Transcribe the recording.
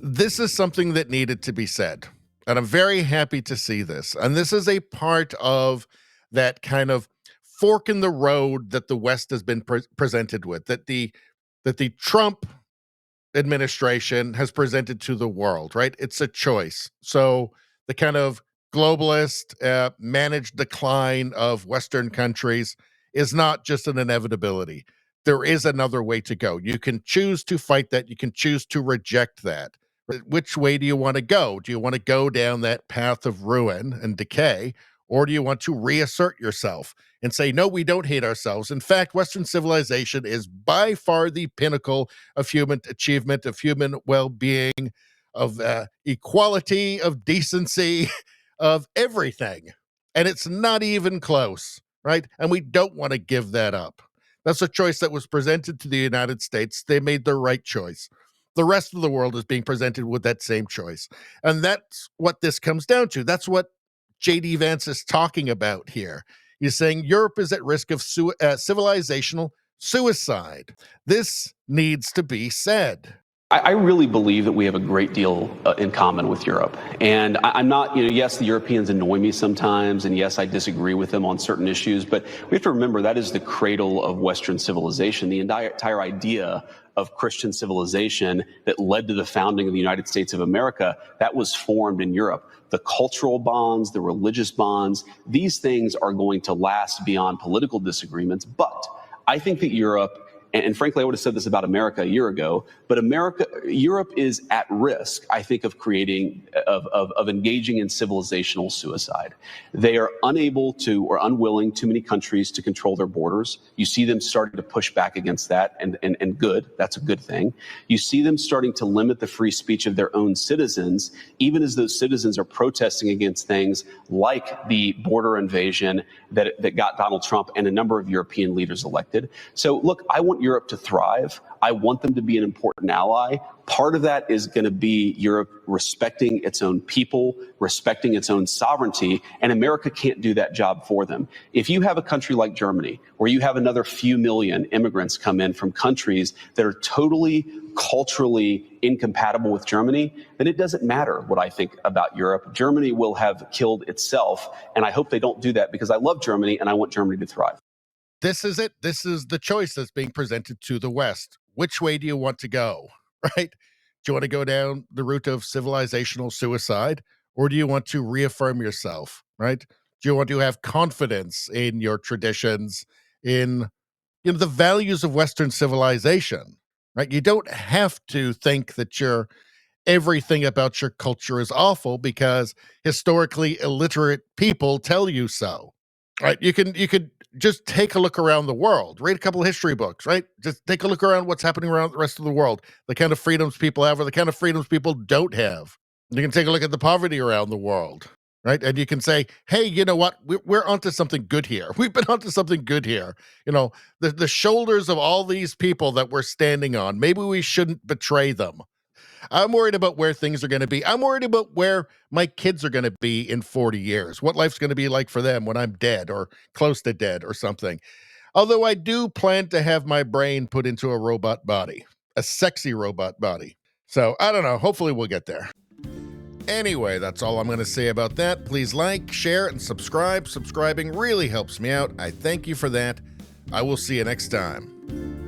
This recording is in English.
This is something that needed to be said, and I'm very happy to see this. And this is a part of that kind of fork in the road that the West has been presented with, that the Trump administration has presented to the world, right? It's a choice. So the kind of globalist, managed decline of Western countries is not just an inevitability. There is another way to go. You can choose to fight that. You can choose to reject that. Which way do you want to go? Do you want to go down that path of ruin and decay, or do you want to reassert yourself and say, no, we don't hate ourselves? In fact, Western civilization is by far the pinnacle of human achievement, of human well-being, of equality, of decency, of everything. And it's not even close, right? And we don't want to give that up. That's a choice that was presented to the United States. They made the right choice. The rest of the world is being presented with that same choice. And that's what this comes down to. That's what J.D. Vance is talking about here. He's saying Europe is at risk of civilizational suicide. This needs to be said. I really believe that we have a great deal in common with Europe. And I'm not, yes, the Europeans annoy me sometimes, and yes, I disagree with them on certain issues, but we have to remember that is the cradle of Western civilization. The entire idea of Christian civilization that led to the founding of the United States of America, that was formed in Europe. The cultural bonds, the religious bonds, these things are going to last beyond political disagreements. But I think that Europe, and frankly, I would have said this about America a year ago, but Europe is at risk, I think, of engaging in civilizational suicide. They are unable to, or unwilling, too many countries to control their borders. You see them starting to push back against that, and good, that's a good thing. You see them starting to limit the free speech of their own citizens, even as those citizens are protesting against things like the border invasion that got Donald Trump and a number of European leaders elected. So look, I want Europe to thrive. I want them to be an important ally. Part of that is going to be Europe respecting its own people, respecting its own sovereignty, and America can't do that job for them. If you have a country like Germany, where you have another few million immigrants come in from countries that are totally culturally incompatible with Germany, then it doesn't matter what I think about Europe. Germany will have killed itself, and I hope they don't do that because I love Germany and I want Germany to thrive. This is it. This is the choice that's being presented to the West. Which way do you want to go, right? Do you want to go down the route of civilizational suicide, or do you want to reaffirm yourself, right? Do you want to have confidence in your traditions, in the values of Western civilization, right? You don't have to think that everything about your culture is awful because historically illiterate people tell you so, right? You could just take a look around the world, read a couple of history books, right? Just take a look around what's happening around the rest of the world, the kind of freedoms people have or the kind of freedoms people don't have. You can take a look at the poverty around the world, right? And you can say, hey, you know what? We're onto something good here. We've been onto something good here. The shoulders of all these people that we're standing on, maybe we shouldn't betray them. I'm worried about where things are going to be. I'm worried about where my kids are going to be in 40 years, what life's going to be like for them when I'm dead or close to dead or something. Although I do plan to have my brain put into a robot body, a sexy robot body. So I don't know. Hopefully we'll get there. Anyway, that's all I'm going to say about that. Please like, share, and subscribe. Subscribing really helps me out. I thank you for that. I will see you next time.